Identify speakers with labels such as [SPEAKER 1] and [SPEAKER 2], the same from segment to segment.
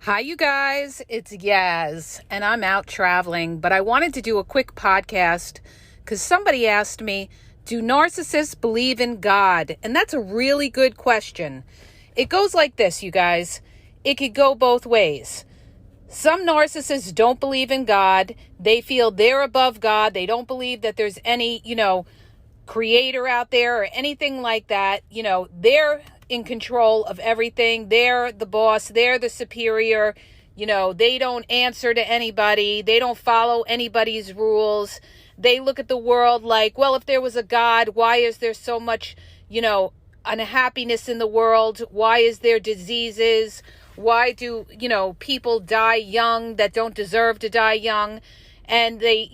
[SPEAKER 1] Hi, you guys. It's Yaz, and I'm out traveling, but I wanted to do a quick podcast because somebody asked me, do narcissists believe in God? And that's a really good question. It goes like this, you guys. It could go both ways. Some narcissists don't believe in God. They feel they're above God. They don't believe that there's any, creator out there or anything like that. They're in control of everything. They're the boss. They're the superior. They don't answer to anybody. They don't follow anybody's rules. They look at the world like, well, if there was a God, why is there so much, unhappiness in the world? Why is there diseases? Why do, people die young that don't deserve to die young? And they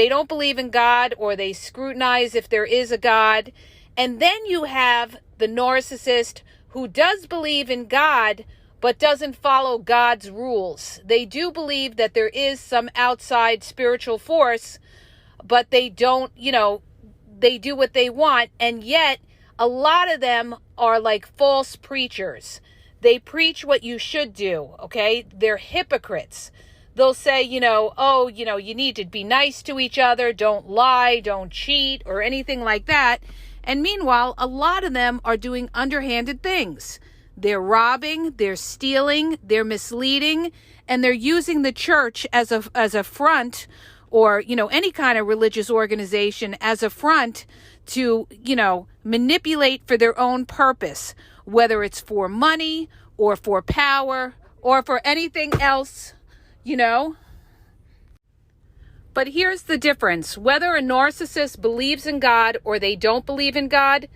[SPEAKER 1] don't believe in God, or they scrutinize if there is a God. And then you have the narcissist who does believe in God, but doesn't follow God's rules. They do believe that there is some outside spiritual force, but they don't, they do what they want. And yet a lot of them are like false preachers. They preach what you should do. Okay. They're hypocrites. They'll say, you need to be nice to each other. Don't lie, don't cheat, or anything like that. And meanwhile, a lot of them are doing underhanded things. They're robbing, they're stealing, they're misleading, and they're using the church as a front, or, any kind of religious organization as a front to, manipulate for their own purpose, whether it's for money or for power or for anything else. But here's the difference. Whether a narcissist believes in God or they don't believe in God,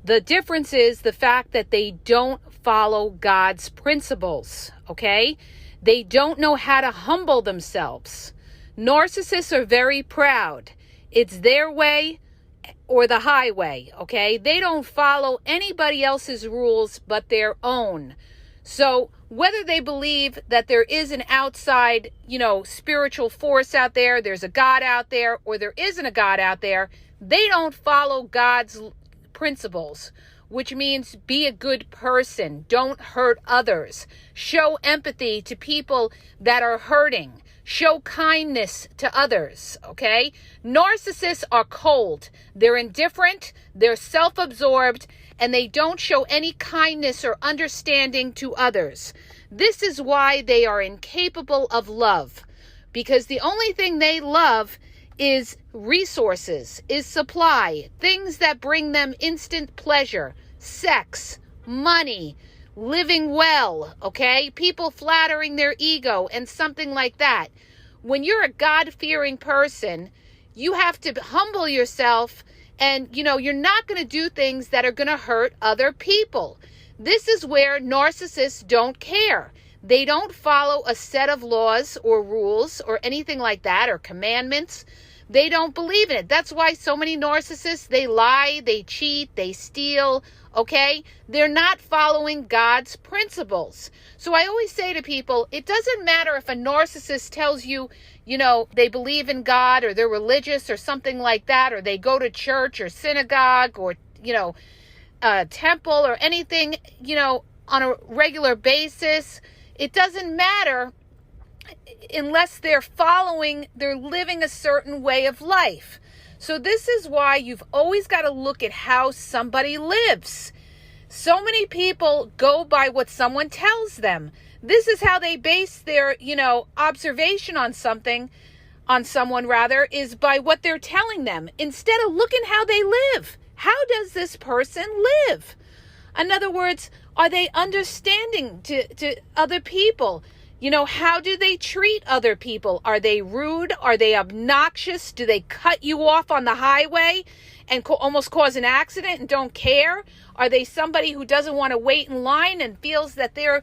[SPEAKER 1] the difference is the fact that they don't follow God's principles, okay? They don't know how to humble themselves. Narcissists are very proud. It's their way or the highway, okay? They don't follow anybody else's rules but their own. So whether they believe that there is an outside, spiritual force out there, there's a God out there, or there isn't a God out there, they don't follow God's principles, which means be a good person, don't hurt others, show empathy to people that are hurting, show kindness to others, okay? Narcissists are cold, they're indifferent, they're self-absorbed, and they don't show any kindness or understanding to others. This is why they are incapable of love, because the only thing they love is resources, is supply, things that bring them instant pleasure, sex, money, living well, okay? People flattering their ego and something like that. When you're a God-fearing person, you have to humble yourself, and, you're not going to do things that are going to hurt other people. This is where narcissists don't care. They don't follow a set of laws or rules or anything like that, or commandments. They don't believe in it. That's why so many narcissists, they lie, they cheat, they steal, okay? They're not following God's principles. So I always say to people, it doesn't matter if a narcissist tells you, they believe in God, or they're religious or something like that, or they go to church or synagogue or, temple or anything, on a regular basis. It doesn't matter unless they're living a certain way of life. So this is why you've always got to look at how somebody lives. So many people go by what someone tells them. This is how they base their, observation on someone is by what they're telling them, instead of looking how they live. How does this person live? In other words, are they understanding to other people? How do they treat other people? Are they rude? Are they obnoxious? Do they cut you off on the highway and almost cause an accident and don't care? Are they somebody who doesn't want to wait in line and feels that they're,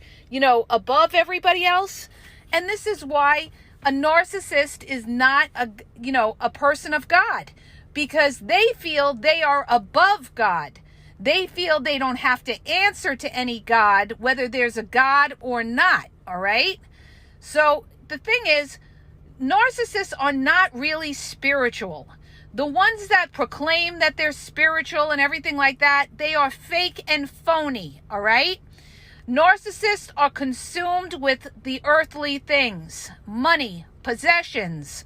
[SPEAKER 1] above everybody else? And this is why a narcissist is not a person of God, because they feel they are above God. They feel they don't have to answer to any God, whether there's a God or not, all right? So the thing is, narcissists are not really spiritual. The ones that proclaim that they're spiritual and everything like that, they are fake and phony, all right? Narcissists are consumed with the earthly things, money, possessions,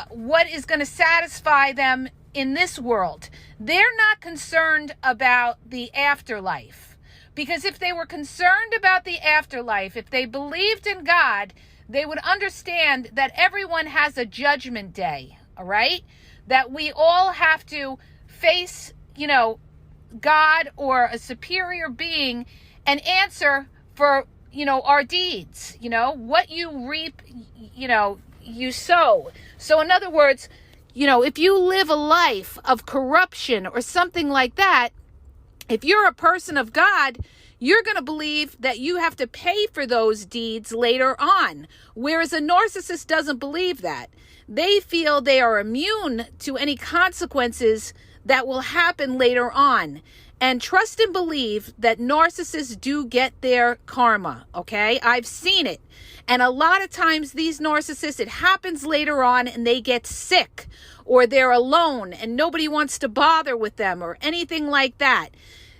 [SPEAKER 1] what is going to satisfy them in this world. They're not concerned about the afterlife. Because if they were concerned about the afterlife, if they believed in God, they would understand that everyone has a judgment day, all right? That we all have to face, God or a superior being and answer for, our deeds. What you reap, you sow. So in other words, if you live a life of corruption or something like that, if you're a person of God, you're going to believe that you have to pay for those deeds later on. Whereas a narcissist doesn't believe that. They feel they are immune to any consequences that will happen later on. And trust and believe that narcissists do get their karma, okay? I've seen it. And a lot of times these narcissists, it happens later on and they get sick or they're alone and nobody wants to bother with them or anything like that.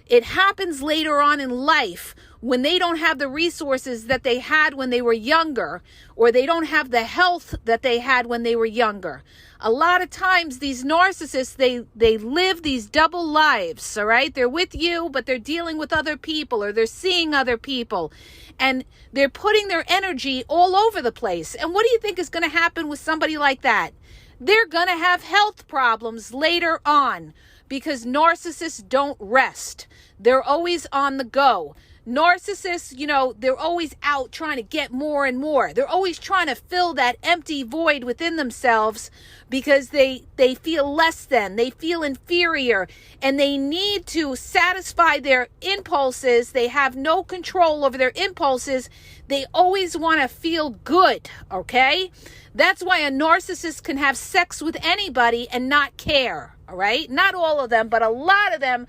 [SPEAKER 1] It happens later on in life when they don't have the resources that they had when they were younger, or they don't have the health that they had when they were younger. A lot of times these narcissists, they live these double lives, all right? They're with you, but they're dealing with other people, or they're seeing other people, and they're putting their energy all over the place. And what do you think is going to happen with somebody like that? They're going to have health problems later on, because narcissists don't rest. They're always on the go. Narcissists, they're always out trying to get more and more. They're always trying to fill that empty void within themselves because they feel less than, they feel inferior, and they need to satisfy their impulses. They have no control over their impulses. They always want to feel good, okay? That's why a narcissist can have sex with anybody and not care, all right? Not all of them, but a lot of them,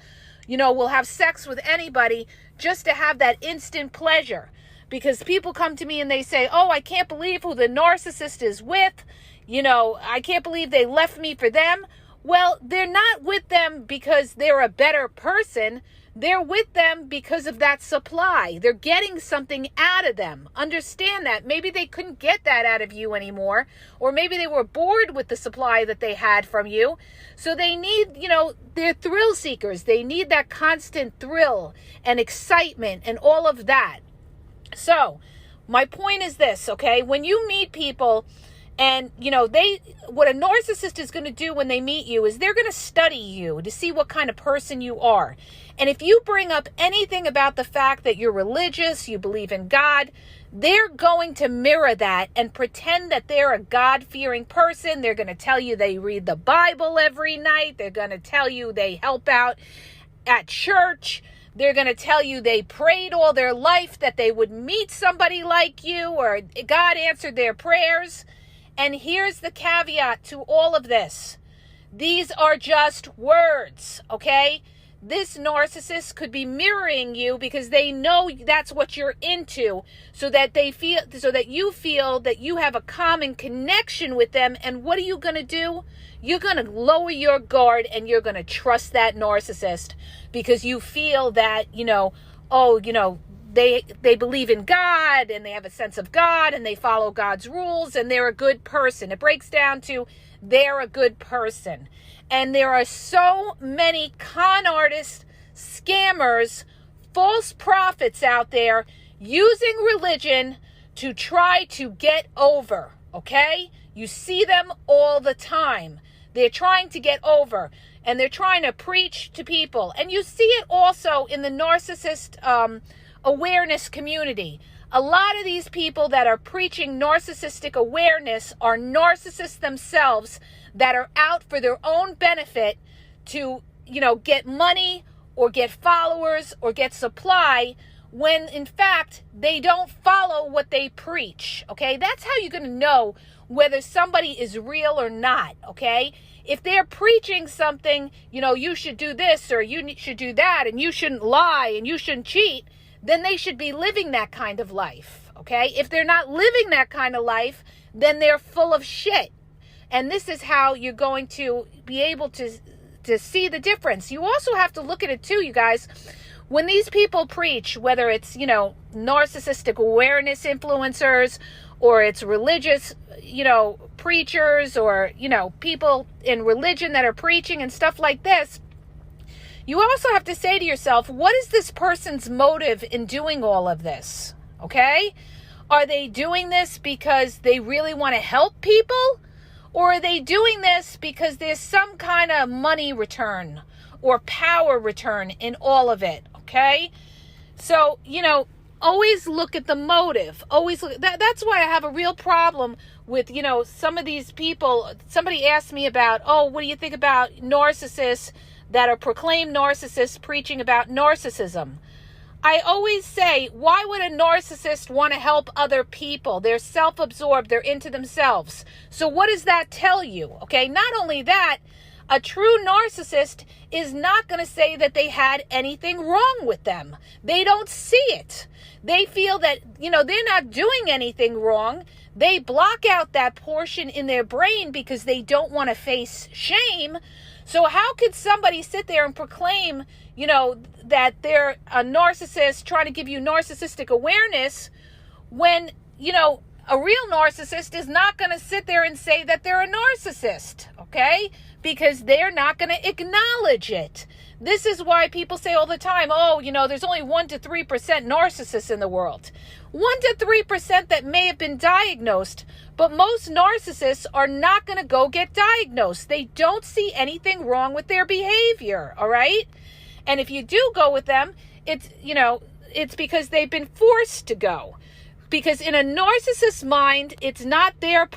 [SPEAKER 1] will have sex with anybody just to have that instant pleasure. Because people come to me and they say, oh, I can't believe who the narcissist is with. I can't believe they left me for them. Well, they're not with them because they're a better person. They're with them because of that supply. They're getting something out of them. Understand that. Maybe they couldn't get that out of you anymore. Or maybe they were bored with the supply that they had from you. So they need, they're thrill seekers. They need that constant thrill and excitement and all of that. So my point is this, okay? When you meet people and, what a narcissist is going to do when they meet you is they're going to study you to see what kind of person you are. And if you bring up anything about the fact that you're religious, you believe in God, they're going to mirror that and pretend that they're a God-fearing person. They're going to tell you they read the Bible every night. They're going to tell you they help out at church. They're going to tell you they prayed all their life that they would meet somebody like you or God answered their prayers. And here's the caveat to all of this. These are just words, okay? This narcissist could be mirroring you because they know that's what you're into, so that you feel that you have a common connection with them. And what are you going to do? You're going to lower your guard and you're going to trust that narcissist because you feel that, they believe in God and they have a sense of God and they follow God's rules and they're a good person. It breaks down to they're a good person. And there are so many con artists, scammers, false prophets out there using religion to try to get over, okay? You see them all the time. They're trying to get over and they're trying to preach to people. And you see it also in the narcissist awareness community. A lot of these people that are preaching narcissistic awareness are narcissists themselves that are out for their own benefit to, get money or get followers or get supply when in fact they don't follow what they preach, okay? That's how you're going to know whether somebody is real or not, okay? If they're preaching something, you should do this or you should do that and you shouldn't lie and you shouldn't cheat, then they should be living that kind of life, okay? If they're not living that kind of life, then they're full of shit. And this is how you're going to be able to see the difference. You also have to look at it too, you guys. when these people preach, whether it's, narcissistic awareness influencers, or it's religious, preachers, or, people in religion that are preaching and stuff like this, you also have to say to yourself, what is this person's motive in doing all of this? Okay? Are they doing this because they really want to help people? Or are they doing this because there's some kind of money return or power return in all of it? Okay? So, always look at the motive. Always look. That's why I have a real problem with, some of these people. Somebody asked me about, what do you think about narcissists that are proclaimed narcissists preaching about narcissism? I always say, why would a narcissist want to help other people? They're self-absorbed. They're into themselves. So what does that tell you? Okay, not only that, a true narcissist is not going to say that they had anything wrong with them. They don't see it. They feel that, they're not doing anything wrong. They block out that portion in their brain because they don't want to face shame. So how could somebody sit there and proclaim, that they're a narcissist trying to give you narcissistic awareness when, a real narcissist is not going to sit there and say that they're a narcissist, okay? Because they're not going to acknowledge it. This is why people say all the time, there's only 1 to 3% narcissists in the world. 1 to 3% that may have been diagnosed, but most narcissists are not going to go get diagnosed. They don't see anything wrong with their behavior, all right? And if you do go with them, it's because they've been forced to go. Because in a narcissist's mind, it's not their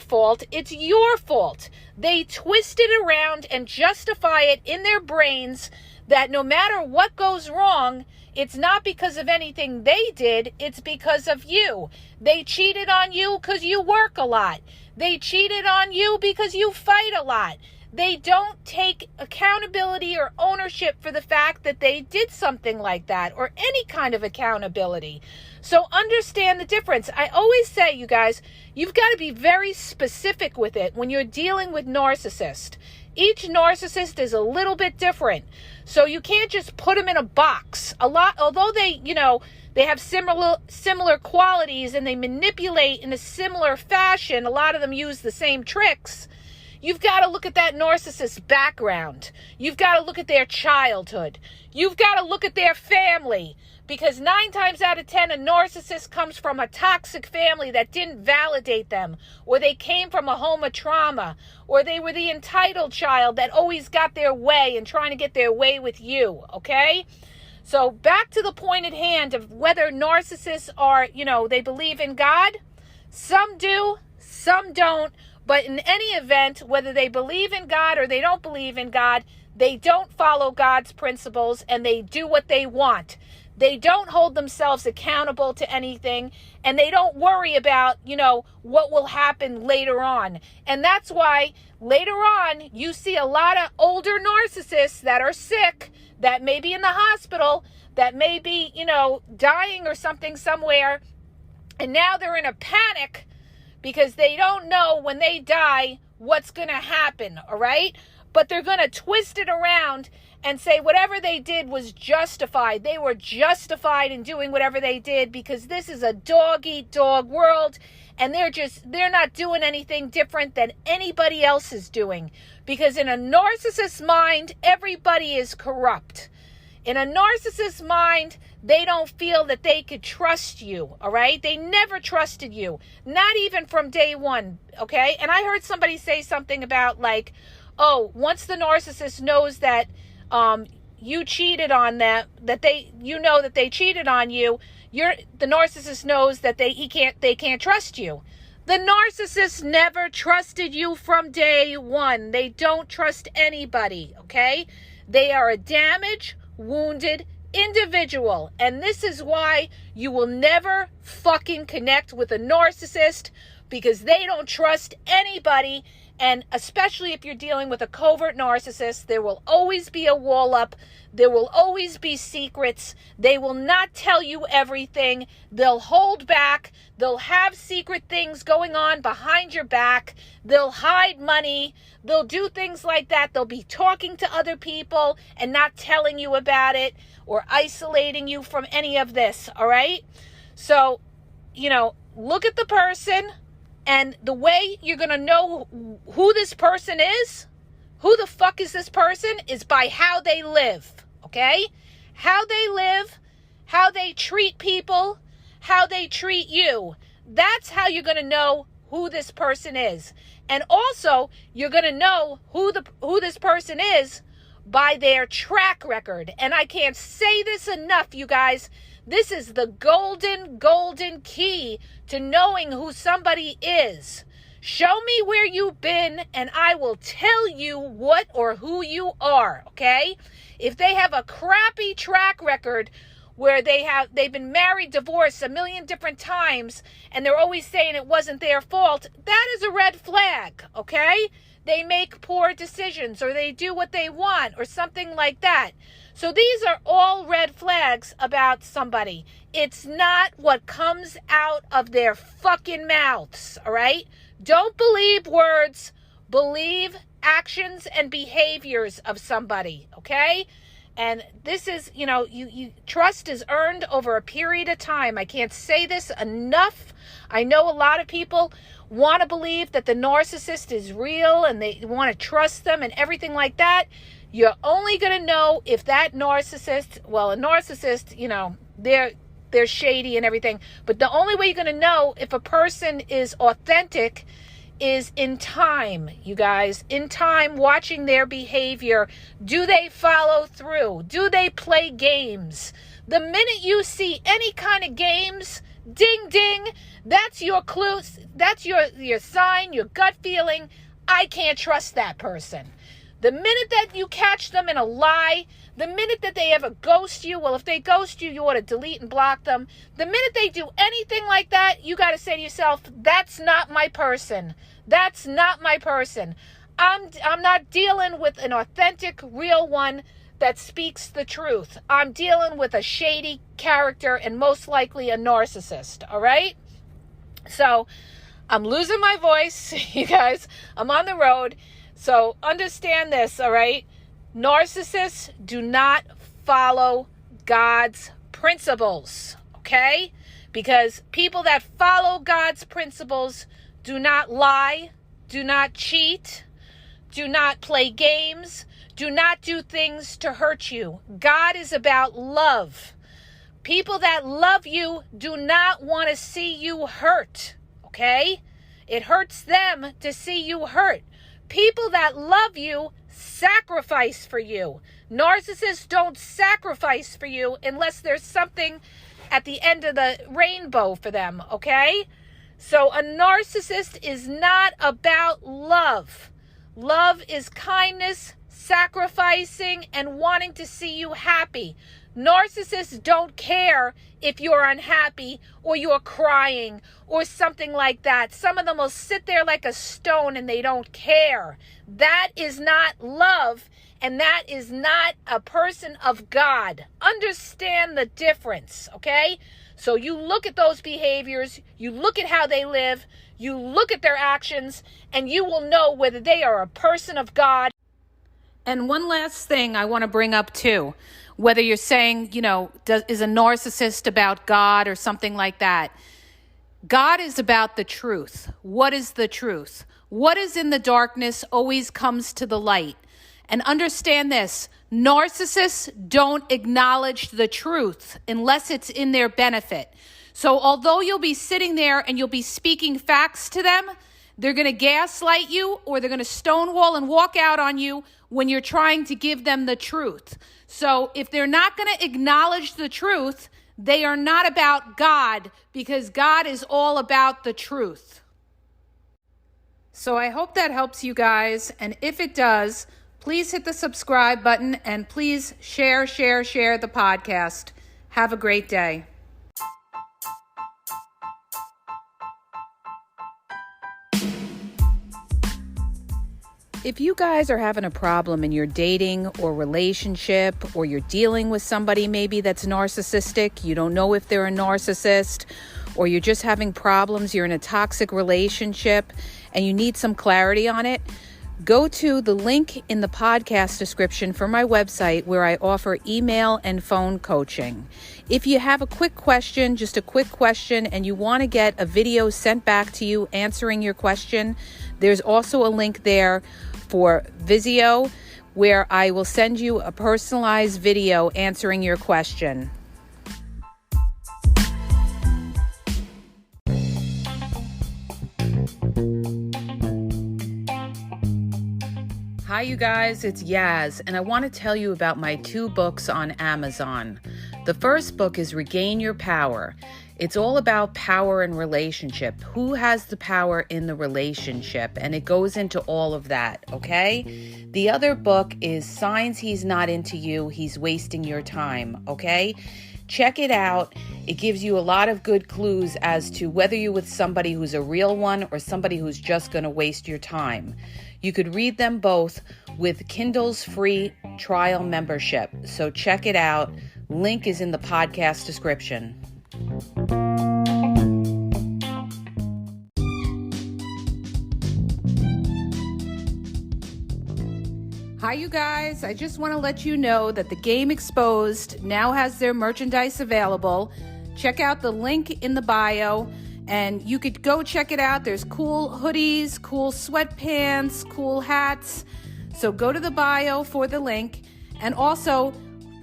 [SPEAKER 1] fault, it's your fault. They twist it around and justify it in their brains that no matter what goes wrong, it's not because of anything they did, it's because of you. They cheated on you because you work a lot. They cheated on you because you fight a lot. They don't take accountability or ownership for the fact that they did something like that, or any kind of accountability. So understand the difference. I always say, you guys, you've got to be very specific with it when you're dealing with narcissists. Each narcissist is a little bit different. So you can't just put them in a box. Although they have similar qualities and they manipulate in a similar fashion, a lot of them use the same tricks. You've got to look at that narcissist's background. You've got to look at their childhood. You've got to look at their family. Because 9 times out of 10, a narcissist comes from a toxic family that didn't validate them. Or they came from a home of trauma. Or they were the entitled child that always got their way and trying to get their way with you. Okay? So back to the point at hand of whether narcissists are, they believe in God. Some do, some don't. But in any event, whether they believe in God or they don't believe in God, they don't follow God's principles and they do what they want. They don't hold themselves accountable to anything, and they don't worry about, what will happen later on. And that's why later on you see a lot of older narcissists that are sick, that may be in the hospital, that may be, dying or something somewhere, and now they're in a panic because they don't know when they die what's going to happen, all right? But they're going to twist it around and say whatever they did was justified. They were justified in doing whatever they did because this is a dog-eat-dog world, and they're not doing anything different than anybody else is doing. Because in a narcissist's mind, everybody is corrupt. In a narcissist's mind, they don't feel that they could trust you, all right? They never trusted you, not even from day one, okay? And I heard somebody say something about once the narcissist knows that you cheated on them, that they cheated on you, the narcissist knows that they can't trust you. The narcissist never trusted you from day one. They don't trust anybody, okay? They are a damaged, wounded individual, and this is why you will never fucking connect with a narcissist, because they don't trust anybody And especially if you're dealing with a covert narcissist, there will always be a wall up. There will always be secrets. They will not tell you everything. They'll hold back. They'll have secret things going on behind your back. They'll hide money. They'll do things like that. They'll be talking to other people and not telling you about it or isolating you from any of this, all right? So, look at the person. And the way you're going to know who this person is, who the fuck is this person, is by how they live, okay? How they live, how they treat people, how they treat you. That's how you're going to know who this person is. And also, you're going to know who this person is by their track record. And I can't say this enough, you guys. This is the golden key to knowing who somebody is. Show me where you've been and I will tell you what or who you are, okay? If they have a crappy track record where they've been married, divorced a million different times and they're always saying it wasn't their fault, that is a red flag, okay? They make poor decisions or they do what they want or something like that. So these are all red flags about somebody. It's not what comes out of their fucking mouths, all right? Don't believe words, believe actions and behaviors of somebody, okay? And this is, you trust is earned over a period of time. I can't say this enough. I know a lot of people want to believe that the narcissist is real and they want to trust them and everything like that. You're only going to know if that narcissist, a narcissist, they're shady and everything. But the only way you're going to know if a person is authentic is in time, you guys. In time, watching their behavior. Do they follow through? Do they play games? The minute you see any kind of games, ding, ding, that's your clue. That's your sign, your gut feeling. I can't trust that person. The minute that you catch them in a lie, the minute that they ever ghost you, if they ghost you, you ought to delete and block them. The minute they do anything like that, you got to say to yourself, that's not my person. That's not my person. I'm not dealing with an authentic, real one that speaks the truth. I'm dealing with a shady character and most likely a narcissist, all right? So I'm losing my voice, you guys. I'm on the road. So understand this, all right? Narcissists do not follow God's principles, okay? Because people that follow God's principles do not lie, do not cheat, do not play games, do not do things to hurt you. God is about love. People that love you do not want to see you hurt, okay? It hurts them to see you hurt. People that love you sacrifice for you. Narcissists don't sacrifice for you unless there's something at the end of the rainbow for them, okay? So a narcissist is not about love. Love is kindness, sacrificing, and wanting to see you happy. Narcissists don't care if you're unhappy or you're crying or something like that. Some of them will sit there like a stone and they don't care. That is not love, and that is not a person of God. Understand the difference, okay? So you look at those behaviors, you look at how they live, you look at their actions, and you will know whether they are a person of God. And one last thing I want to bring up too. Whether you're saying, is a narcissist about God or something like that. God is about the truth. What is the truth? What is in the darkness always comes to the light. And understand this, narcissists don't acknowledge the truth unless it's in their benefit. So although you'll be sitting there and you'll be speaking facts to them, they're going to gaslight you or they're going to stonewall and walk out on you when you're trying to give them the truth. So if they're not going to acknowledge the truth, they are not about God, because God is all about the truth. So I hope that helps you guys. And if it does, please hit the subscribe button and please share the podcast. Have a great day. If you guys are having a problem in your dating or relationship, or you're dealing with somebody maybe that's narcissistic, you don't know if they're a narcissist, or you're just having problems, you're in a toxic relationship, and you need some clarity on it, go to the link in the podcast description for my website where I offer email and phone coaching. If you have a quick question, just a quick question, and you want to get a video sent back to you answering your question, there's also a link there for Vizio where I will send you a personalized video answering your question. Hi, you guys, it's Yaz, and I want to tell you about my 2 books on Amazon. The first book is Regain Your Power. It's all about power and relationship. Who has the power in the relationship? And it goes into all of that, okay? The other book is Signs He's Not Into You, He's Wasting Your Time, okay? Check it out. It gives you a lot of good clues as to whether you're with somebody who's a real one or somebody who's just going to waste your time. You could read them both with Kindle's free trial membership. So check it out. Link is in the podcast description. Hi, you guys. I just want to let you know that the Game Exposed now has their merchandise available. Check out the link in the bio, and you could go check it out. There's cool hoodies, cool sweatpants, cool hats. So go to the bio for the link. And also,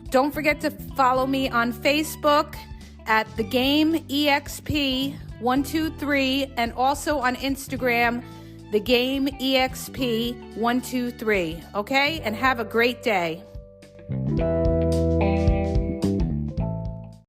[SPEAKER 1] don't forget to follow me on Facebook at The Game EXP 123, and also on Instagram, The Game EXP 123. Okay? And have a great day.